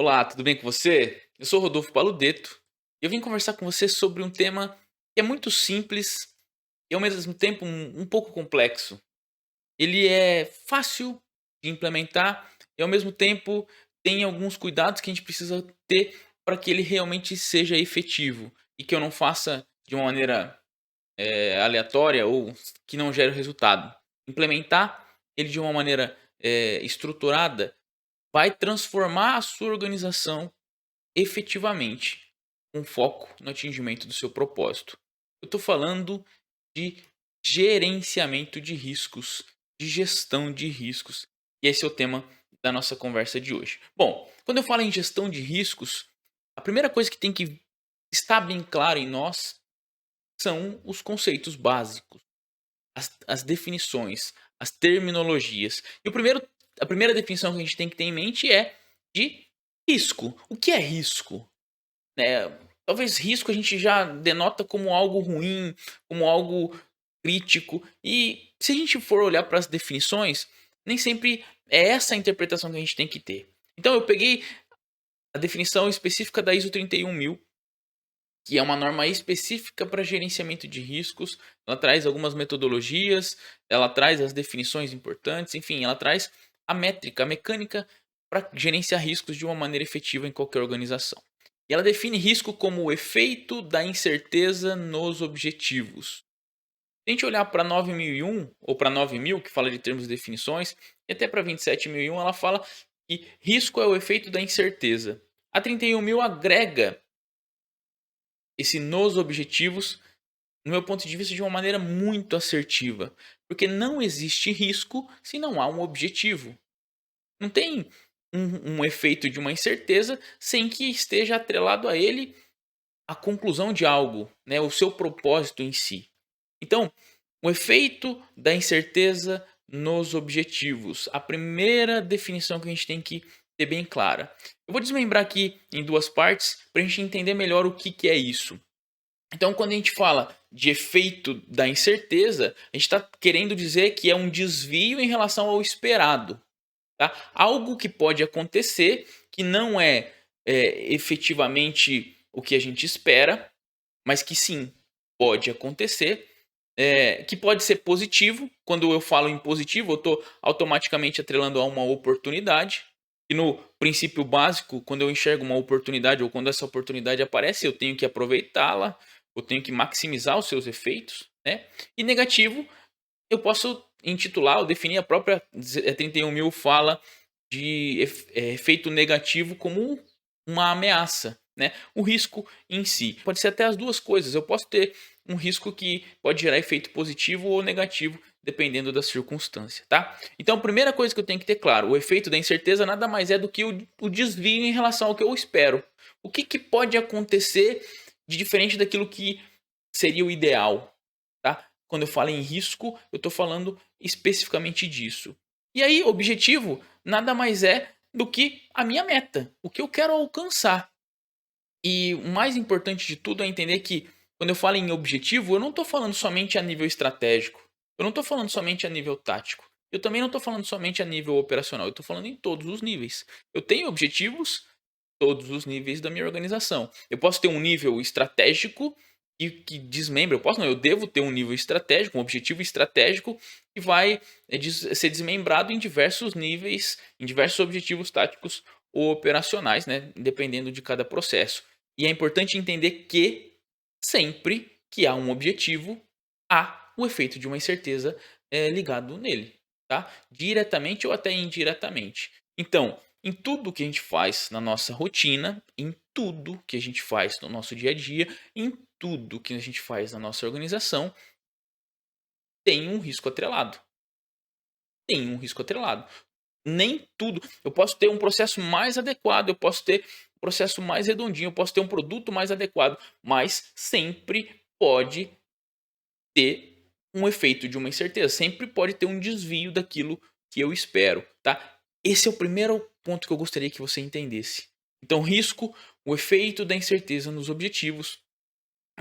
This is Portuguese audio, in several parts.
Olá, tudo bem com você? Eu sou Rodolfo Paludeto e eu vim conversar com você sobre um tema que é muito simples e ao mesmo tempo um pouco complexo. Ele é fácil de implementar e ao mesmo tempo tem alguns cuidados que a gente precisa ter para que ele realmente seja efetivo e que eu não faça de uma maneira aleatória ou que não gere resultado. Implementar ele de uma maneira estruturada vai transformar a sua organização efetivamente, com foco no atingimento do seu propósito. Eu estou falando de gerenciamento de riscos, de gestão de riscos. E esse é o tema da nossa conversa de hoje. Bom, quando eu falo em gestão de riscos, a primeira coisa que tem que estar bem claro em nós são os conceitos básicos, as definições, as terminologias. E a primeira definição que a gente tem que ter em mente é de risco. O que é risco? Talvez risco a gente já denota como algo ruim, como algo crítico. E se a gente for olhar para as definições, nem sempre é essa a interpretação que a gente tem que ter. Então eu peguei a definição específica da ISO 31000, que é uma norma específica para gerenciamento de riscos. Ela traz algumas metodologias, ela traz as definições importantes, enfim, ela traz a métrica, a mecânica para gerenciar riscos de uma maneira efetiva em qualquer organização. E ela define risco como o efeito da incerteza nos objetivos. Se a gente olhar para 9001 ou para 9000, que fala de termos e definições, e até para 27001, ela fala que risco é o efeito da incerteza. A 31000 agrega esse nos objetivos, no meu ponto de vista, de uma maneira muito assertiva. Porque não existe risco se não há um objetivo. Não tem um efeito de uma incerteza sem que esteja atrelado a ele a conclusão de algo, né? O seu propósito em si. Então, o efeito da incerteza nos objetivos. A primeira definição que a gente tem que ter bem clara. Eu vou desmembrar aqui em duas partes para a gente entender melhor o que é isso. Então, quando a gente fala de efeito da incerteza, a gente está querendo dizer que é um desvio em relação ao esperado. Tá? Algo que pode acontecer que não é efetivamente o que a gente espera, mas que sim, pode acontecer, que pode ser positivo. Quando eu falo em positivo, eu estou automaticamente atrelando a uma oportunidade. E no princípio básico, quando eu enxergo uma oportunidade ou quando essa oportunidade aparece, eu tenho que aproveitá-la, eu tenho que maximizar os seus efeitos. Né? E negativo, eu posso intitular ou definir. A própria 31000 fala de efeito negativo como uma ameaça, né? O risco em si. Pode ser até as duas coisas. Eu posso ter um risco que pode gerar efeito positivo ou negativo, dependendo da circunstância, tá? Então, a primeira coisa que eu tenho que ter claro, o efeito da incerteza nada mais é do que o desvio em relação ao que eu espero. O que pode acontecer de diferente daquilo que seria o ideal, tá? Quando eu falo em risco, eu estou falando especificamente disso. E aí, objetivo nada mais é do que a minha meta, o que eu quero alcançar. E o mais importante de tudo é entender que quando eu falo em objetivo, eu não estou falando somente a nível estratégico. Eu não estou falando somente a nível tático. Eu também não estou falando somente a nível operacional. Eu estou falando em todos os níveis. Eu tenho objetivos em todos os níveis da minha organização. Eu posso ter um nível estratégico que desmembra. Eu posso não, eu devo ter um nível estratégico, um objetivo estratégico que vai ser desmembrado em diversos níveis, em diversos objetivos táticos ou operacionais, né? Dependendo de cada processo. E é importante entender que sempre que há um objetivo, há o efeito de uma incerteza ligado nele, tá? Diretamente ou até indiretamente. Então, em tudo que a gente faz na nossa rotina, em tudo que a gente faz no nosso dia a dia, em tudo que a gente faz na nossa organização, tem um risco atrelado. Tem um risco atrelado. Nem tudo. Eu posso ter um processo mais adequado, eu posso ter um processo mais redondinho, eu posso ter um produto mais adequado, mas sempre pode ter um efeito de uma incerteza, sempre pode ter um desvio daquilo que eu espero, tá? Esse é o primeiro ponto que eu gostaria que você entendesse. Então, risco, o efeito da incerteza nos objetivos,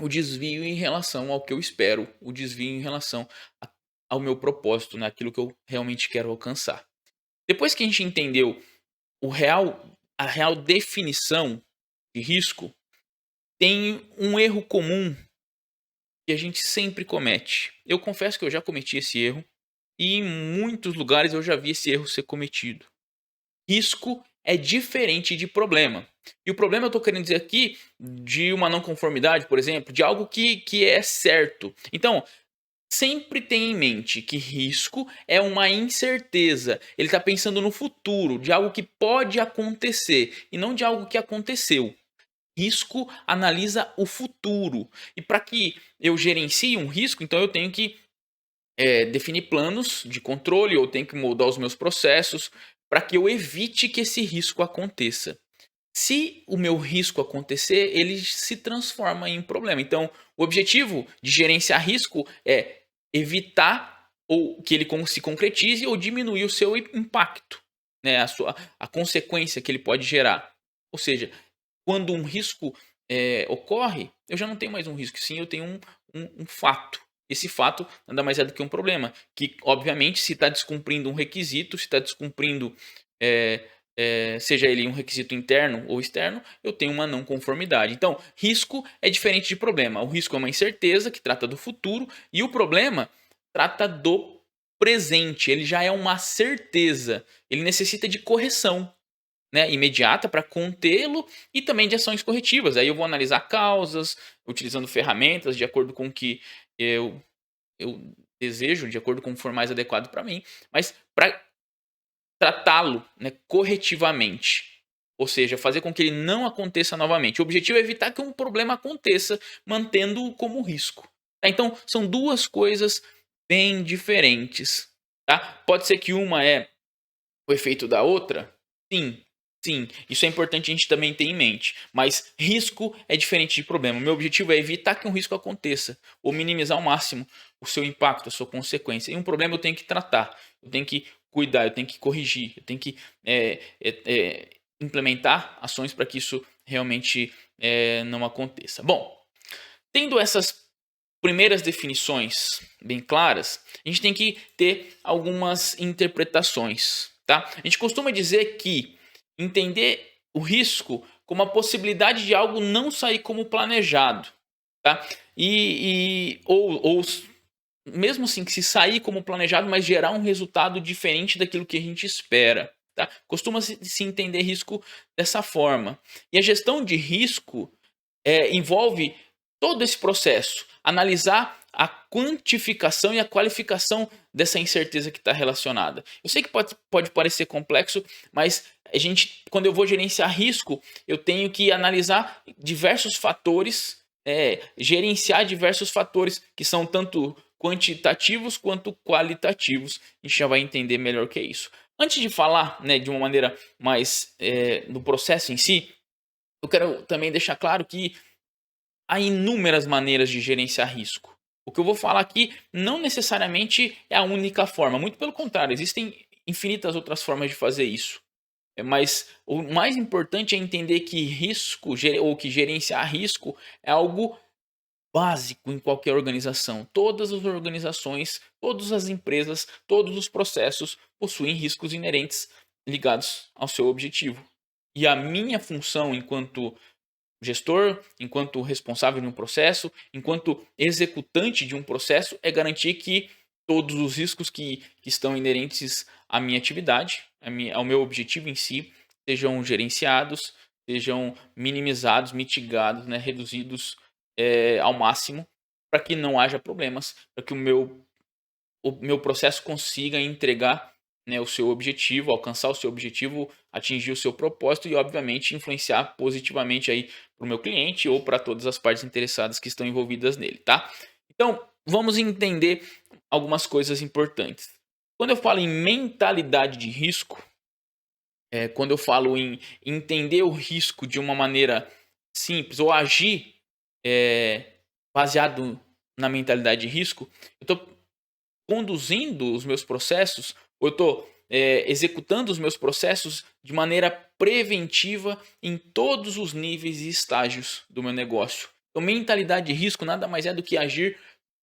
o desvio em relação ao que eu espero, o desvio em relação ao meu propósito, naquilo que eu realmente quero alcançar. Depois que a gente entendeu o real, a real definição de risco, tem um erro comum que a gente sempre comete. Eu confesso que eu já cometi esse erro e em muitos lugares eu já vi esse erro ser cometido. Risco é diferente de problema. E o problema eu estou querendo dizer aqui de uma não conformidade, por exemplo, de algo que é certo. Então, sempre tenha em mente que risco é uma incerteza. Ele está pensando no futuro, de algo que pode acontecer e não de algo que aconteceu. Risco analisa o futuro. E para que eu gerencie um risco, então eu tenho que definir planos de controle, eu tenho que moldar os meus processos para que eu evite que esse risco aconteça. Se o meu risco acontecer, ele se transforma em um problema. Então, o objetivo de gerenciar risco é evitar ou que ele se concretize ou diminuir o seu impacto, né? A consequência que ele pode gerar. Ou seja, quando um risco ocorre, eu já não tenho mais um risco, sim, eu tenho um fato. Esse fato nada mais é do que um problema, que obviamente se está descumprindo um requisito, se está descumprindo, seja ele um requisito interno ou externo, eu tenho uma não conformidade. Então, risco é diferente de problema. O risco é uma incerteza que trata do futuro e o problema trata do presente. Ele já é uma certeza, ele necessita de correção, né, imediata para contê-lo e também de ações corretivas. Aí eu vou analisar causas, utilizando ferramentas de acordo com o que eu desejo, de acordo com o que for mais adequado para mim, mas para tratá-lo, né, corretivamente. Ou seja, fazer com que ele não aconteça novamente. O objetivo é evitar que um problema aconteça, mantendo-o como risco. Tá? Então, são duas coisas bem diferentes. Tá? Pode ser que uma é o efeito da outra? Sim, sim. Isso é importante a gente também ter em mente. Mas risco é diferente de problema. O meu objetivo é evitar que um risco aconteça ou minimizar ao máximo o seu impacto, a sua consequência. E um problema eu tenho que tratar, eu tenho que cuidar, eu tenho que corrigir, eu tenho que implementar ações para que isso realmente não aconteça. Bom, tendo essas primeiras definições bem claras, a gente tem que ter algumas interpretações. Tá? A gente costuma dizer que entender o risco como a possibilidade de algo não sair como planejado. Tá? Ou mesmo assim, que se sair como planejado, mas gerar um resultado diferente daquilo que a gente espera. Tá? Costuma-se entender risco dessa forma. E a gestão de risco envolve todo esse processo, analisar a quantificação e a qualificação dessa incerteza que está relacionada. Eu sei que pode parecer complexo, mas quando eu vou gerenciar risco, eu tenho que analisar diversos fatores, gerenciar diversos fatores que são tanto quantitativos quanto qualitativos. A gente já vai entender melhor o que é isso. Antes de falar, né, de uma maneira mais no processo em si, eu quero também deixar claro que há inúmeras maneiras de gerenciar risco. O que eu vou falar aqui não necessariamente é a única forma, muito pelo contrário, existem infinitas outras formas de fazer isso. Mas o mais importante é entender que risco ou que gerenciar risco é algo básico em qualquer organização. Todas as organizações, todas as empresas, todos os processos possuem riscos inerentes ligados ao seu objetivo. E a minha função enquanto gestor, enquanto responsável de um processo, enquanto executante de um processo, é garantir que todos os riscos que estão inerentes à minha atividade, ao meu objetivo em si, sejam gerenciados, sejam minimizados, mitigados, né, reduzidos ao máximo, para que não haja problemas, para que o meu processo consiga entregar, né, o seu objetivo, alcançar o seu objetivo, atingir o seu propósito e, obviamente, influenciar positivamente aí para o meu cliente ou para todas as partes interessadas que estão envolvidas nele, tá? Então, vamos entender algumas coisas importantes. Quando eu falo em mentalidade de risco, quando eu falo em entender o risco de uma maneira simples ou agir baseado na mentalidade de risco, eu estou conduzindo os meus processos, ou eu estou executando os meus processos de maneira preventiva em todos os níveis e estágios do meu negócio. Então, mentalidade de risco nada mais é do que agir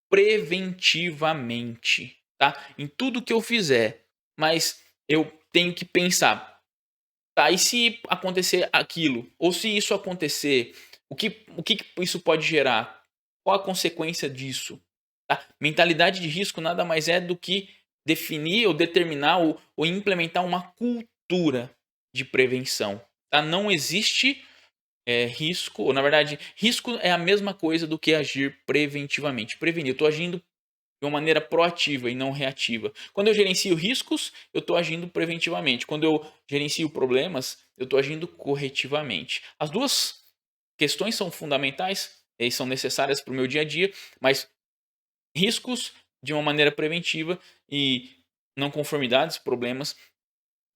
preventivamente, tá? Em tudo que eu fizer, mas eu tenho que pensar, Tá, e se acontecer aquilo? Ou se isso acontecer, o que isso pode gerar? Qual a consequência disso? Tá? Mentalidade de risco nada mais é do que definir ou determinar ou implementar uma cultura de prevenção. Tá? Não existe risco, ou na verdade, risco é a mesma coisa do que agir preventivamente. Prevenir, eu estou agindo de uma maneira proativa e não reativa. Quando eu gerencio riscos, eu estou agindo preventivamente. Quando eu gerencio problemas, eu estou agindo corretivamente. As duas questões são fundamentais e são necessárias para o meu dia a dia, mas riscos de uma maneira preventiva e não conformidades, problemas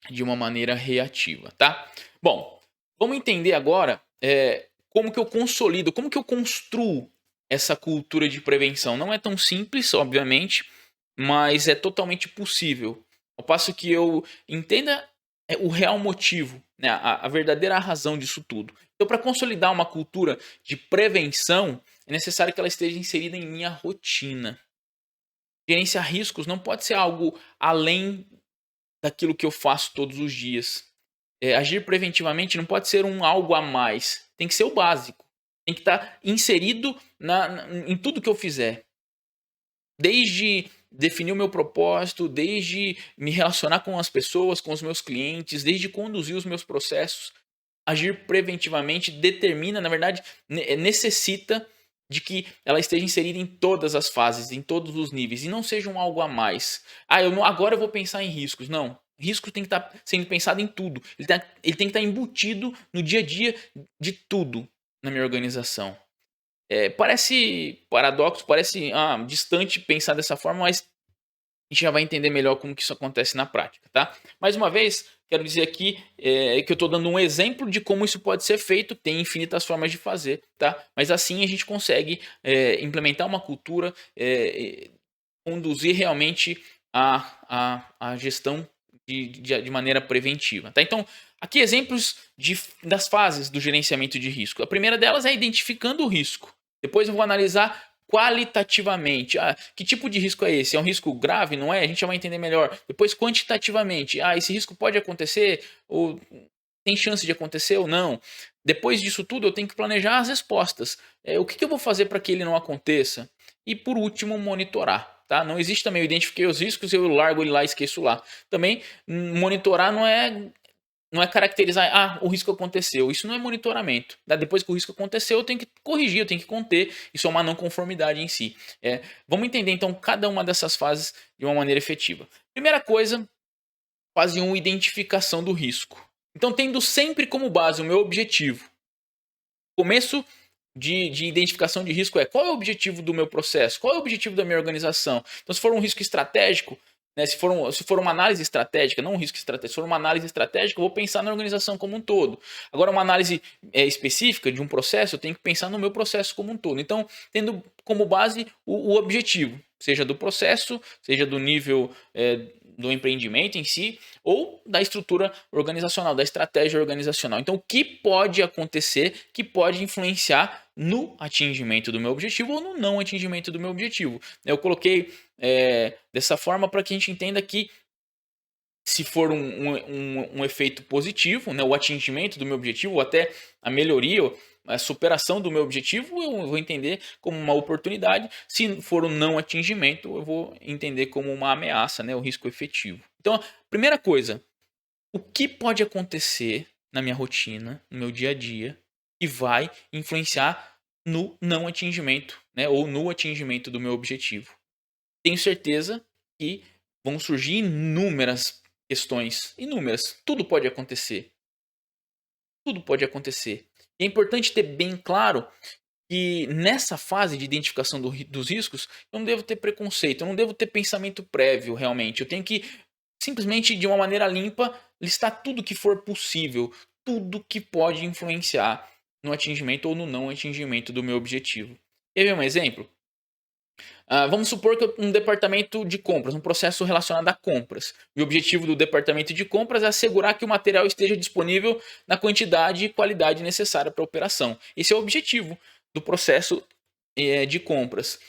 de uma maneira reativa, tá? Bom, vamos entender agora como que eu consolido, como que eu construo essa cultura de prevenção. Não é tão simples, obviamente, mas é totalmente possível. Ao passo que eu entenda o real motivo, né, a verdadeira razão disso tudo. Então, para consolidar uma cultura de prevenção, é necessário que ela esteja inserida em minha rotina. Gerenciar riscos não pode ser algo além daquilo que eu faço todos os dias. Agir preventivamente não pode ser um algo a mais. Tem que ser o básico. Tem que estar inserido em tudo que eu fizer. Desde definir o meu propósito, desde me relacionar com as pessoas, com os meus clientes, desde conduzir os meus processos. Agir preventivamente determina, na verdade, necessita de que ela esteja inserida em todas as fases, em todos os níveis, e não seja um algo a mais. Agora eu vou pensar em riscos. Não. Risco tem que estar sendo pensado em tudo. Ele tem que estar embutido no dia a dia de tudo na minha organização. Parece paradoxo, parece distante pensar dessa forma, mas a gente já vai entender melhor como que isso acontece na prática, tá? Mais uma vez, quero dizer aqui que eu estou dando um exemplo de como isso pode ser feito, tem infinitas formas de fazer, tá? Mas assim a gente consegue implementar uma cultura, conduzir realmente a gestão de maneira preventiva, tá? Então, aqui exemplos das fases do gerenciamento de risco. A primeira delas é identificando o risco. Depois eu vou analisar qualitativamente. Que tipo de risco é esse? É um risco grave? Não é? A gente já vai entender melhor. Depois, quantitativamente. Esse risco pode acontecer? Ou tem chance de acontecer ou não? Depois disso tudo, eu tenho que planejar as respostas. O que eu vou fazer para que ele não aconteça? E por último, monitorar. Tá? Não existe também, eu identifiquei os riscos e eu largo ele lá e esqueço lá. Também, monitorar não é caracterizar, o risco aconteceu. Isso não é monitoramento. Depois que o risco aconteceu, eu tenho que corrigir, eu tenho que conter. Isso é uma não conformidade em si. Vamos entender então cada uma dessas fases de uma maneira efetiva. Primeira coisa, fase 1, identificação do risco. Então, tendo sempre como base o meu objetivo. Começo de identificação de risco qual é o objetivo do meu processo? Qual é o objetivo da minha organização? Então, se for um risco estratégico, né, se for uma análise estratégica, não um risco estratégico, se for uma análise estratégica, eu vou pensar na organização como um todo. Agora, uma análise específica de um processo, eu tenho que pensar no meu processo como um todo. Então, tendo como base o objetivo, seja do processo, seja do nível do empreendimento em si, ou da estrutura organizacional, da estratégia organizacional. Então, o que pode acontecer que pode influenciar no atingimento do meu objetivo ou no não atingimento do meu objetivo? Eu coloquei dessa forma para que a gente entenda que se for um efeito positivo, né, o atingimento do meu objetivo, ou até a melhoria, a superação do meu objetivo, eu vou entender como uma oportunidade. Se for um não atingimento, eu vou entender como uma ameaça, né, o risco efetivo. Então, primeira coisa, o que pode acontecer na minha rotina, no meu dia a dia, que vai influenciar no não atingimento, né, ou no atingimento do meu objetivo? Tenho certeza que vão surgir inúmeras questões, inúmeras. Tudo pode acontecer. Tudo pode acontecer. E é importante ter bem claro que nessa fase de identificação dos riscos, eu não devo ter preconceito, eu não devo ter pensamento prévio realmente. Eu tenho que simplesmente, de uma maneira limpa, listar tudo que for possível, tudo que pode influenciar no atingimento ou no não atingimento do meu objetivo. Quer ver um exemplo? Vamos supor que um departamento de compras, um processo relacionado a compras. E o objetivo do departamento de compras é assegurar que o material esteja disponível na quantidade e qualidade necessária para a operação. Esse é o objetivo do processo de compras.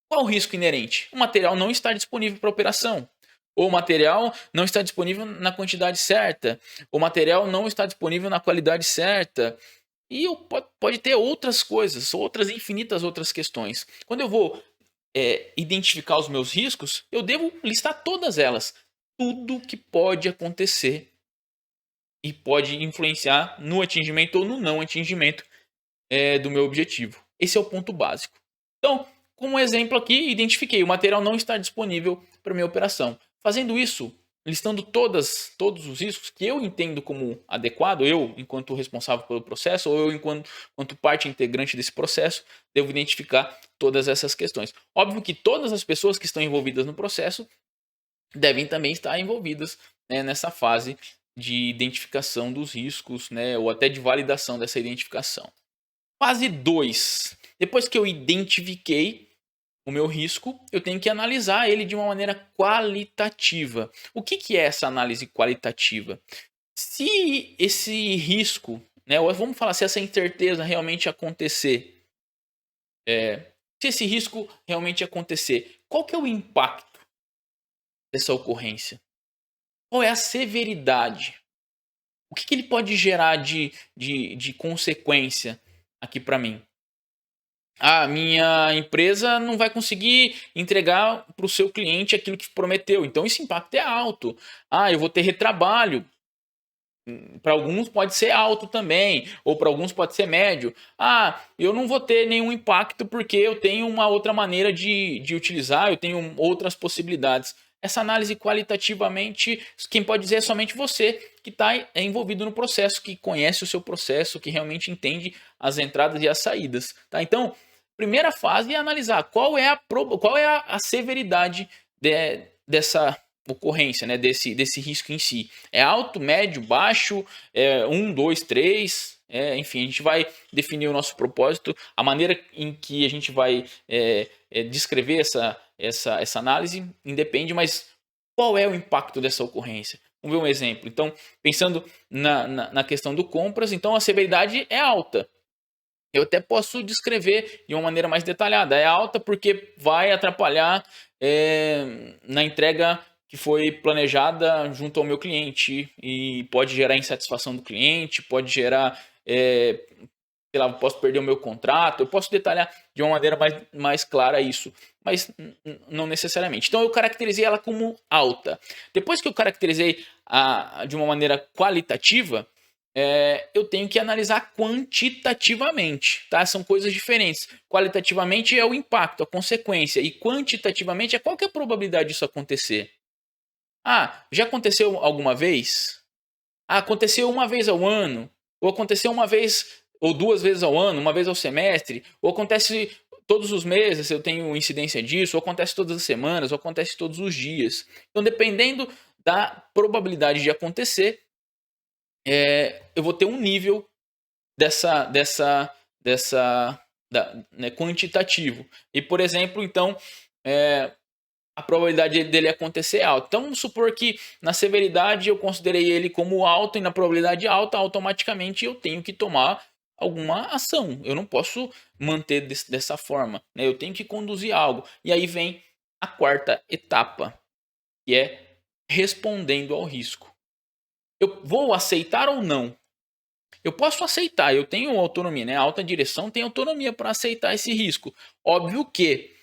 Qual o risco inerente? O material não estar disponível para operação. Ou o material não está disponível na quantidade certa, o material não está disponível na qualidade certa. E pode ter outras coisas, outras infinitas outras questões. Quando eu vou identificar os meus riscos, eu devo listar todas elas. Tudo que pode acontecer e pode influenciar no atingimento ou no não atingimento do meu objetivo. Esse é o ponto básico. Então, como exemplo aqui, identifiquei o material não está disponível para minha operação. Fazendo isso, listando todos os riscos que eu entendo como adequado, eu enquanto responsável pelo processo, ou eu enquanto parte integrante desse processo, devo identificar todas essas questões. Óbvio que todas as pessoas que estão envolvidas no processo devem também estar envolvidas, né, nessa fase de identificação dos riscos, né, ou até de validação dessa identificação. Fase 2. Depois que eu identifiquei o meu risco, eu tenho que analisar ele de uma maneira qualitativa. O que é essa análise qualitativa? Se esse risco, né, ou vamos falar se essa incerteza realmente acontecer, se esse risco realmente acontecer, qual que é o impacto dessa ocorrência? Qual é a severidade? O que ele pode gerar de consequência aqui para mim? A minha empresa não vai conseguir entregar para o seu cliente aquilo que prometeu, então esse impacto é alto. Eu vou ter retrabalho. Para alguns pode ser alto também, ou para alguns pode ser médio. Eu não vou ter nenhum impacto porque eu tenho uma outra maneira de utilizar, eu tenho outras possibilidades. Essa análise qualitativamente, quem pode dizer é somente você que está envolvido no processo, que conhece o seu processo, que realmente entende as entradas e as saídas. Tá? Então, primeira fase é analisar qual é a severidade dessa ocorrência, né, desse risco em si. É alto, médio, baixo, 1, 2, 3, enfim, a gente vai definir o nosso propósito, a maneira em que a gente vai descrever essa análise independe, mas qual é o impacto dessa ocorrência? Vamos ver um exemplo. Então, pensando na questão do compras, então a severidade é alta. Eu até posso descrever de uma maneira mais detalhada. É alta porque vai atrapalhar na entrega que foi planejada junto ao meu cliente e pode gerar insatisfação do cliente, pode gerar, sei lá, posso perder o meu contrato, eu posso detalhar de uma maneira mais clara isso, mas não necessariamente. Então eu caracterizei ela como alta. Depois que eu caracterizei de uma maneira qualitativa, eu tenho que analisar quantitativamente, tá? São coisas diferentes. Qualitativamente é o impacto, a consequência, e quantitativamente é qual que é a probabilidade disso acontecer. Já aconteceu alguma vez? Aconteceu uma vez ao ano, ou aconteceu uma vez ou duas vezes ao ano, uma vez ao semestre, ou acontece todos os meses, eu tenho incidência disso, ou acontece todas as semanas, ou acontece todos os dias. Então, dependendo da probabilidade de acontecer, eu vou ter um nível né, quantitativo. E, por exemplo, então, a probabilidade dele acontecer é alta. Então, vamos supor que na severidade eu considerei ele como alto e na probabilidade alta, automaticamente eu tenho que tomar alguma ação. Eu não posso manter dessa forma, né? Eu tenho que conduzir algo. E aí vem a quarta etapa, que é respondendo ao risco. Eu vou aceitar ou não? Eu posso aceitar, eu tenho autonomia, né? A alta direção tem autonomia para aceitar esse risco. Óbvio que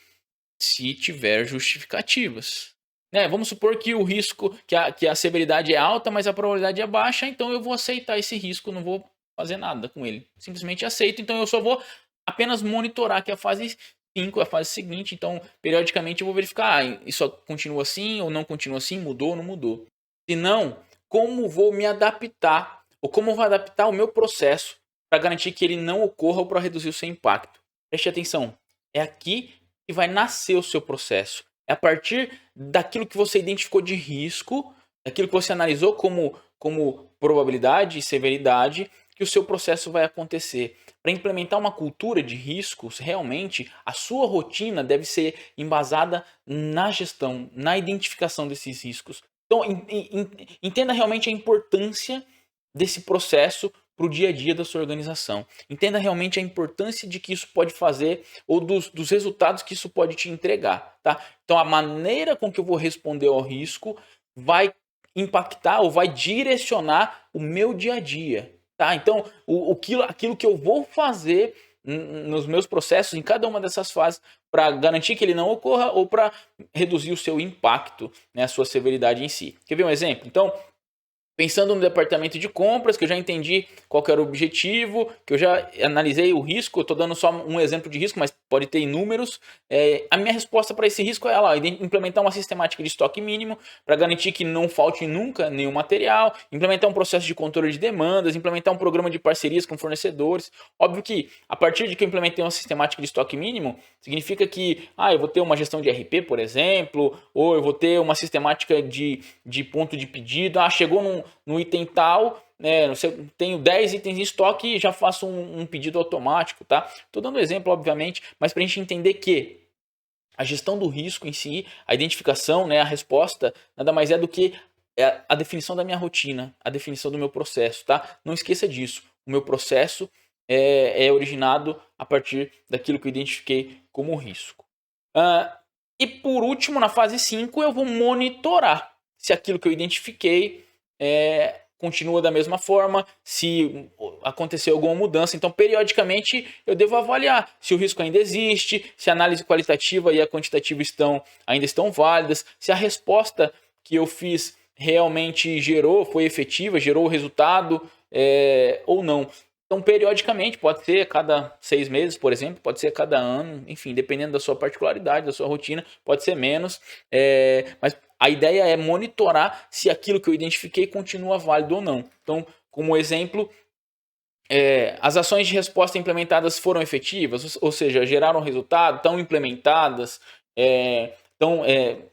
se tiver justificativas. Né? Vamos supor que o risco, que a severidade é alta, mas a probabilidade é baixa, então eu vou aceitar esse risco, não vou fazer nada com ele. Simplesmente aceito, então eu só vou apenas monitorar que a fase 5 é a fase seguinte, então periodicamente eu vou verificar, isso continua assim ou não continua assim, mudou ou não mudou. Se não, como vou me adaptar, ou como vou adaptar o meu processo para garantir que ele não ocorra ou para reduzir o seu impacto. Preste atenção, é aqui que vai nascer o seu processo. É a partir daquilo que você identificou de risco, daquilo que você analisou como probabilidade e severidade, que o seu processo vai acontecer. Para implementar uma cultura de riscos, realmente, a sua rotina deve ser embasada na gestão, na identificação desses riscos. Então, entenda realmente a importância desse processo para o dia a dia da sua organização. Entenda realmente a importância de que isso pode fazer ou dos resultados que isso pode te entregar, tá? Então a maneira com que eu vou responder ao risco vai impactar ou vai direcionar o meu dia a dia, tá? Então aquilo que eu vou fazer nos meus processos, em cada uma dessas fases, para garantir que ele não ocorra ou para reduzir o seu impacto, né, a sua severidade em si. Quer ver um exemplo? Então, pensando no departamento de compras, que eu já entendi qual que era o objetivo, que eu já analisei o risco, eu estou dando só um exemplo de risco, mas pode ter inúmeros. A minha resposta para esse risco é lá, implementar uma sistemática de estoque mínimo para garantir que não falte nunca nenhum material, implementar um processo de controle de demandas, implementar um programa de parcerias com fornecedores. Óbvio que a partir de que eu implementei uma sistemática de estoque mínimo, significa que eu vou ter uma gestão de RP, por exemplo, ou eu vou ter uma sistemática de ponto de pedido. Chegou no item tal, né, eu tenho 10 itens em estoque e já faço um pedido automático, tá? Estou dando exemplo, obviamente, mas para a gente entender que a gestão do risco em si, a identificação, né, a resposta, nada mais é do que a definição da minha rotina, a definição do meu processo, tá? Não esqueça disso. O meu processo é originado a partir daquilo que eu identifiquei como risco. E por último, na fase 5, eu vou monitorar se aquilo que eu identifiquei continua da mesma forma, se aconteceu alguma mudança. Então, periodicamente, eu devo avaliar se o risco ainda existe, se a análise qualitativa e a quantitativa ainda estão válidas, se a resposta que eu fiz realmente foi efetiva, gerou o resultado ou não. Então, periodicamente, pode ser a cada 6 meses, por exemplo, pode ser a cada ano, enfim, dependendo da sua particularidade, da sua rotina, pode ser menos, mas a ideia é monitorar se aquilo que eu identifiquei continua válido ou não. Então, como exemplo, as ações de resposta implementadas foram efetivas, ou seja, geraram resultado, estão implementadas, estão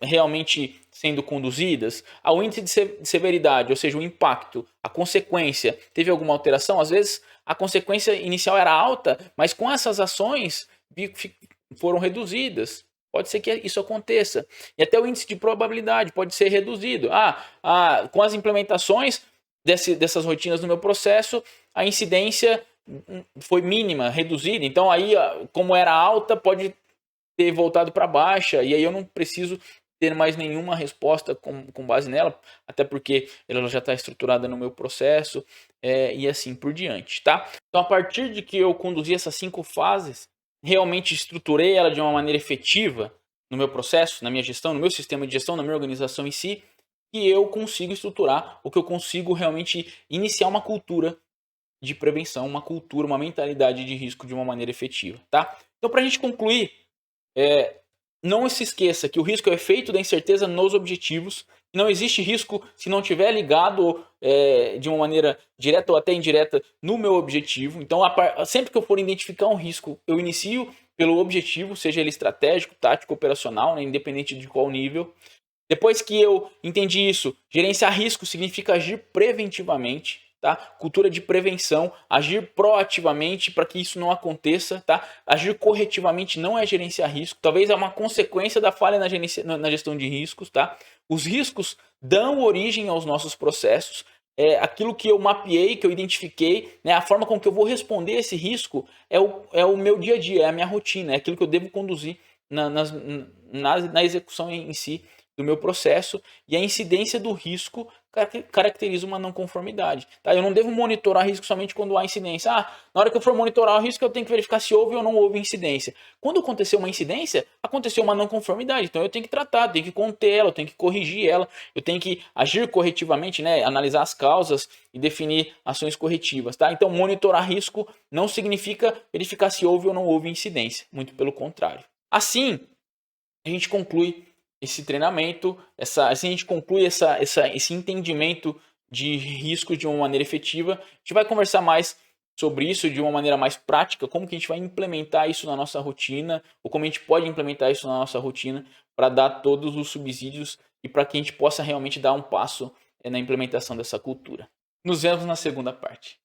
realmente sendo conduzidas. O índice de severidade, ou seja, o impacto, a consequência, teve alguma alteração? Às vezes a consequência inicial era alta, mas com essas ações foram reduzidas. Pode ser que isso aconteça. E até o índice de probabilidade pode ser reduzido. Com as implementações dessas rotinas no meu processo, a incidência foi mínima, reduzida. Então, aí, como era alta, pode ter voltado para baixa. E aí eu não preciso ter mais nenhuma resposta com base nela, até porque ela já está estruturada no meu processo e assim por diante, tá? Então, a partir de que eu conduzi essas 5 fases, realmente estruturei ela de uma maneira efetiva no meu processo, na minha gestão, no meu sistema de gestão, na minha organização em si, e eu consigo estruturar, o que eu consigo realmente iniciar uma cultura de prevenção, uma cultura, uma mentalidade de risco de uma maneira efetiva, tá? Então, para a gente concluir, não se esqueça que o risco é o efeito da incerteza nos objetivos. Não existe risco se não estiver ligado de uma maneira direta ou até indireta no meu objetivo. Então, sempre que eu for identificar um risco, eu inicio pelo objetivo, seja ele estratégico, tático, operacional, né, independente de qual nível. Depois que eu entendi isso, gerenciar risco significa agir preventivamente. Tá? Cultura de prevenção, agir proativamente para que isso não aconteça, tá? Agir corretivamente não é gerenciar risco, talvez é uma consequência da falha na gestão de riscos, tá? Os riscos dão origem aos nossos processos, aquilo que eu mapeei, que eu identifiquei, né? A forma com que eu vou responder esse risco é o meu dia a dia, é a minha rotina, é aquilo que eu devo conduzir na execução em si do meu processo, e a incidência do risco caracteriza uma não conformidade. Tá? Eu não devo monitorar risco somente quando há incidência. Na hora que eu for monitorar o risco, eu tenho que verificar se houve ou não houve incidência. Quando aconteceu uma incidência, aconteceu uma não conformidade. Então eu tenho que tratar, tenho que conter ela, eu tenho que corrigir ela, eu tenho que agir corretivamente, né? Analisar as causas e definir ações corretivas. Tá? Então monitorar risco não significa verificar se houve ou não houve incidência. Muito pelo contrário. Assim, a gente conclui esse treinamento, assim a gente conclui esse entendimento de risco de uma maneira efetiva. A gente vai conversar mais sobre isso de uma maneira mais prática, como que a gente vai implementar isso na nossa rotina, ou como a gente pode implementar isso na nossa rotina para dar todos os subsídios e para que a gente possa realmente dar um passo na implementação dessa cultura. Nos vemos na segunda parte.